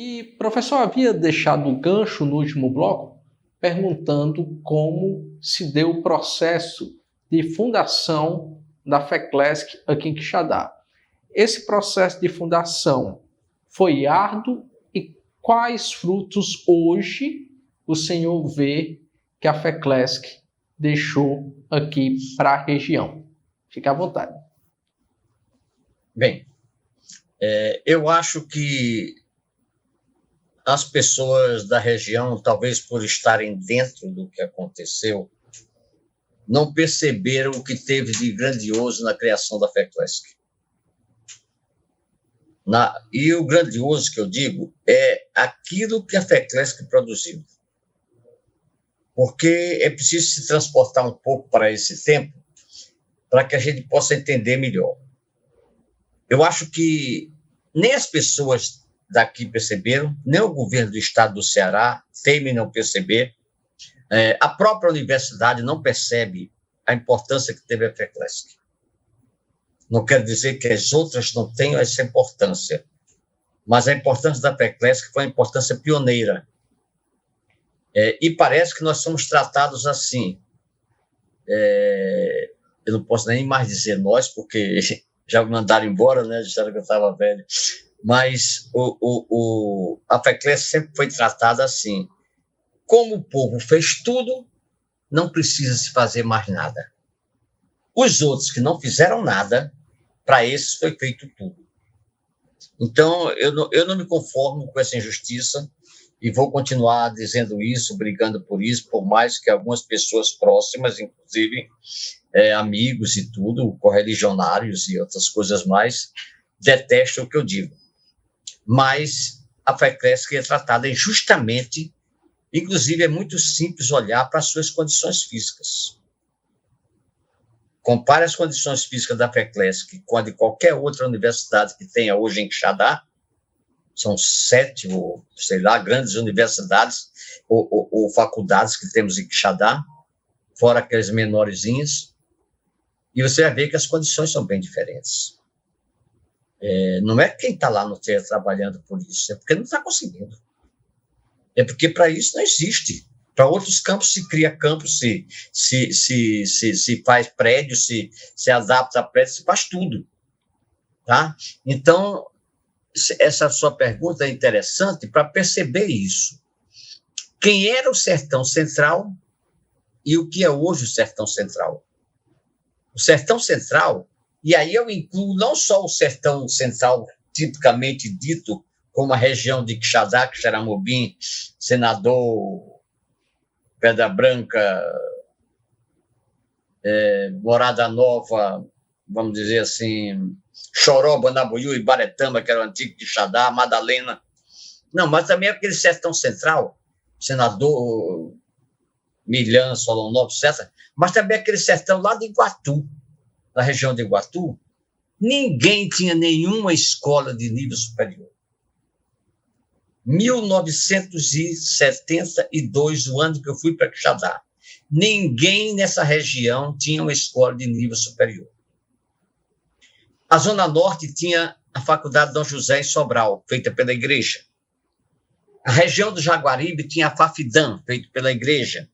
E professor havia deixado um gancho no último bloco perguntando como se deu o processo de fundação da FECLESC aqui em Quixadá. Esse processo de fundação foi árduo e quais frutos hoje o senhor vê que a FECLESC deixou aqui para a região? Fique à vontade. Bem, eu acho que as pessoas da região, talvez por estarem dentro do que aconteceu, não perceberam o que teve de grandioso na criação da FECLESC. E o grandioso que eu digo é aquilo que a FECLESC produziu. Porque é preciso se transportar um pouco para esse tempo para que a gente possa entender melhor. Eu acho que nem as pessoas daqui perceberam, nem o governo do estado do Ceará teme não perceber, a própria universidade não percebe a importância que teve a FECLESC. Não quero dizer que as outras não tenham essa importância, mas a importância da FECLESC foi uma importância pioneira. E parece que nós somos tratados assim. Eu não posso nem mais dizer nós, porque já me mandaram embora, né? Disseram que eu estava velho. Mas a FECLESC sempre foi tratada assim. Como o povo fez tudo, não precisa se fazer mais nada. Os outros que não fizeram nada, para esses foi feito tudo. Então, eu não me conformo com essa injustiça e vou continuar dizendo isso, brigando por isso, por mais que algumas pessoas próximas, inclusive amigos e tudo, correligionários e outras coisas mais, detestam o que eu digo. Mas a FECLESC é tratada injustamente, inclusive é muito simples olhar para as suas condições físicas. Compare as condições físicas da FECLESC com a de qualquer outra universidade que tenha hoje em Quixadá, são 7, ou sei lá, grandes universidades ou faculdades que temos em Quixadá, fora aqueles menorzinhos, e você vai ver que as condições são bem diferentes. Não é quem está lá no TEA trabalhando por isso, é porque não está conseguindo. É porque para isso não existe. Para outros campos se cria campos, se faz prédio, se adapta a prédio, se faz tudo. Tá? Então, essa sua pergunta é interessante para perceber isso. Quem era o Sertão Central e o que é hoje o Sertão Central? O Sertão Central, e aí eu incluo não só o Sertão Central, tipicamente dito como a região de Quixadá, Quixeramobim, Senador, Pedra Branca, Morada Nova, vamos dizer assim, Choró, Banabuiú e Baretama, que era o antigo Quixadá, Madalena. Não, mas também aquele Sertão Central, Senador Milhã, Solonópolis, etc. Mas também aquele sertão lá de Iguatu, na região de Iguatu, ninguém tinha nenhuma escola de nível superior. 1972, o ano que eu fui para Quixadá, ninguém nessa região tinha uma escola de nível superior. A Zona Norte tinha a Faculdade Dom José em Sobral, feita pela igreja. A região do Jaguaribe tinha a Fafidam, feita pela igreja.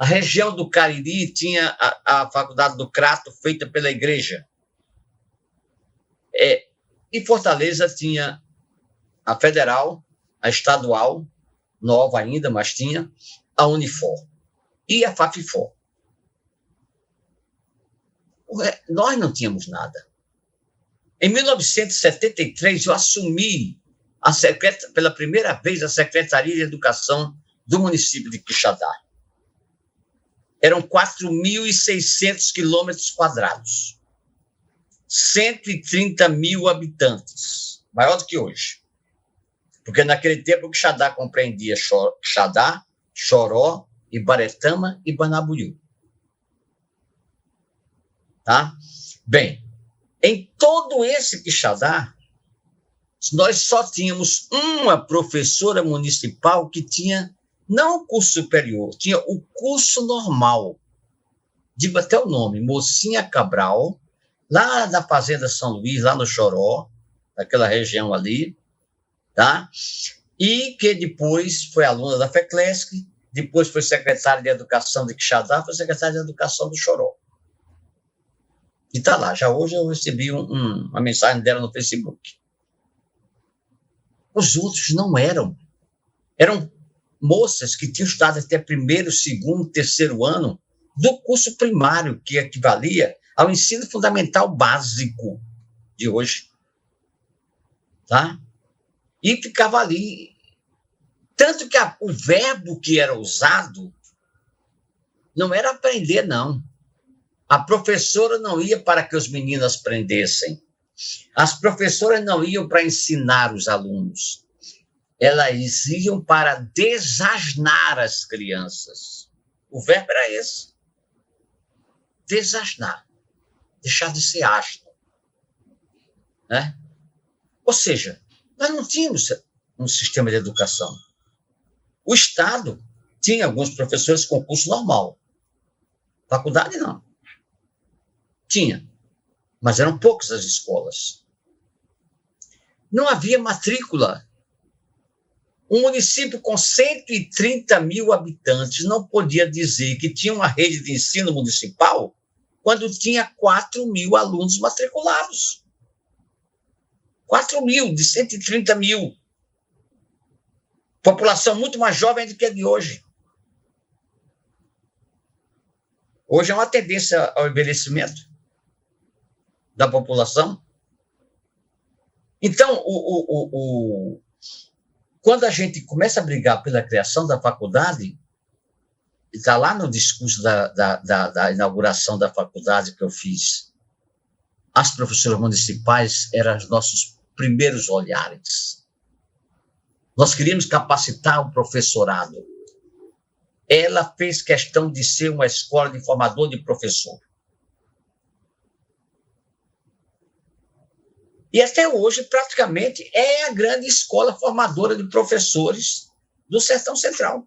A região do Cariri tinha a Faculdade do Crato, feita pela igreja. E Fortaleza tinha a Federal, a Estadual, nova ainda, mas tinha, a Unifor e a Fafifor. Nós não tínhamos nada. Em 1973, eu assumi pela primeira vez a Secretaria de Educação do município de Quixadá. Eram 4.600 quilômetros quadrados, 130 mil habitantes, maior do que hoje. Porque naquele tempo o Quixadá compreendia Quixadá, Choró, Ibaretama e Banabuiú. Tá? Bem, em todo esse Quixadá, nós só tínhamos uma professora municipal que tinha, não o curso superior, tinha o curso normal. Digo até o nome, Mocinha Cabral, lá da Fazenda São Luís, lá no Choró, naquela região ali, tá? e que depois foi aluna da FECLESC, depois foi secretária de Educação de Quixadá, foi secretária de Educação do Choró. E está lá, já hoje eu recebi uma mensagem dela no Facebook. Os outros não eram. Eram moças que tinham estudado até primeiro, segundo, terceiro ano do curso primário, que equivalia ao ensino fundamental básico de hoje. Tá? E ficava ali. Tanto que o verbo que era usado não era aprender, não. A professora não ia para que os meninos aprendessem. As professoras não iam para ensinar os alunos. Elas iam para desasnar as crianças. O verbo era esse. Desasnar. Deixar de ser asno. Né? Ou seja, nós não tínhamos um sistema de educação. O Estado tinha alguns professores com curso normal. Faculdade, não. Tinha. Mas eram poucas as escolas. Não havia matrícula. Um município com 130 mil habitantes não podia dizer que tinha uma rede de ensino municipal quando tinha 4 mil alunos matriculados. 4 mil de 130 mil. População muito mais jovem do que a de hoje. Hoje é uma tendência ao envelhecimento da população. Então, quando a gente começa a brigar pela criação da faculdade, está lá no discurso da inauguração da faculdade que eu fiz, as professoras municipais eram os nossos primeiros olhares. Nós queríamos capacitar o professorado. Ela fez questão de ser uma escola de formador de professor. E até hoje, praticamente, é a grande escola formadora de professores do Sertão Central.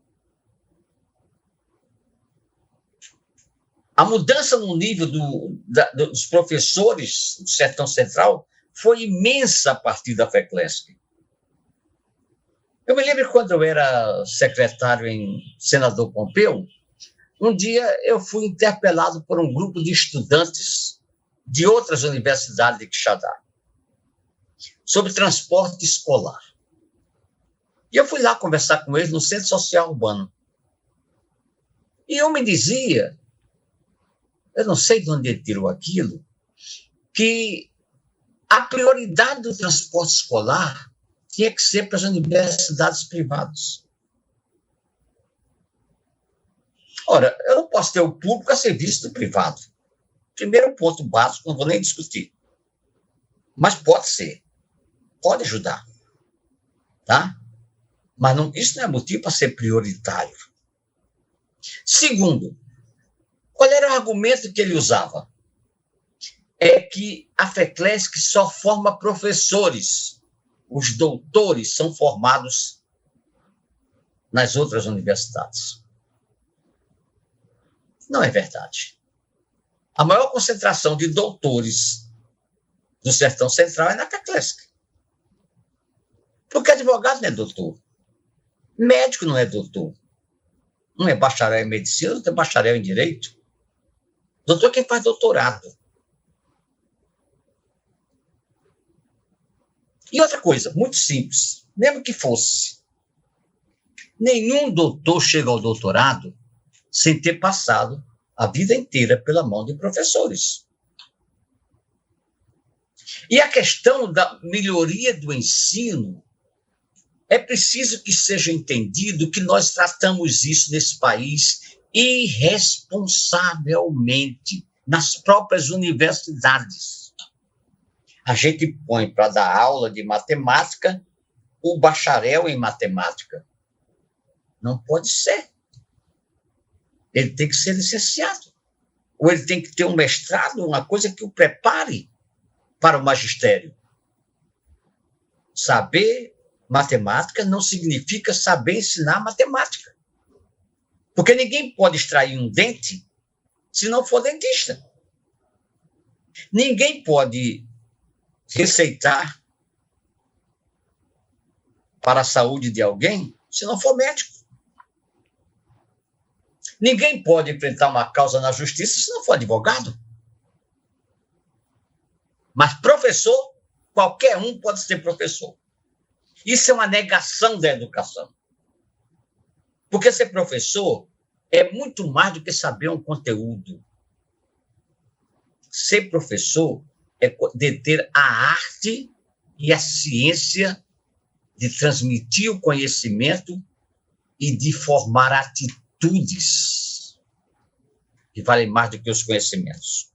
A mudança no nível dos professores do Sertão Central foi imensa a partir da FECLESC. Eu me lembro quando eu era secretário em Senador Pompeu, um dia eu fui interpelado por um grupo de estudantes de outras universidades de Quixadá sobre transporte escolar. E eu fui lá conversar com eles no Centro Social Urbano. E um me dizia, eu não sei de onde ele tirou aquilo, que a prioridade do transporte escolar tinha que ser para as universidades privadas. Ora, eu não posso ter o público a serviço do privado. Primeiro ponto básico, não vou nem discutir. Mas pode ser. Pode ajudar. Tá? Mas isso não é motivo para ser prioritário. Segundo, qual era o argumento que ele usava? É que a FECLESC só forma professores. Os doutores são formados nas outras universidades. Não é verdade. A maior concentração de doutores do Sertão Central é na FECLESC. Porque advogado não é doutor. Médico não é doutor. Um é bacharel em medicina, outro é bacharel em direito. Doutor é quem faz doutorado. E outra coisa, muito simples, mesmo que fosse, nenhum doutor chega ao doutorado sem ter passado a vida inteira pela mão de professores. E a questão da melhoria do ensino, é preciso que seja entendido que nós tratamos isso nesse país irresponsavelmente, nas próprias universidades. A gente põe para dar aula de matemática o bacharel em matemática. Não pode ser. Ele tem que ser licenciado. Ou ele tem que ter um mestrado, uma coisa que o prepare para o magistério. Saber matemática não significa saber ensinar matemática. Porque ninguém pode extrair um dente se não for dentista. Ninguém pode receitar para a saúde de alguém se não for médico. Ninguém pode enfrentar uma causa na justiça se não for advogado. Mas professor, qualquer um pode ser professor. Isso é uma negação da educação. Porque ser professor é muito mais do que saber um conteúdo. Ser professor é deter a arte e a ciência de transmitir o conhecimento e de formar atitudes que valem mais do que os conhecimentos.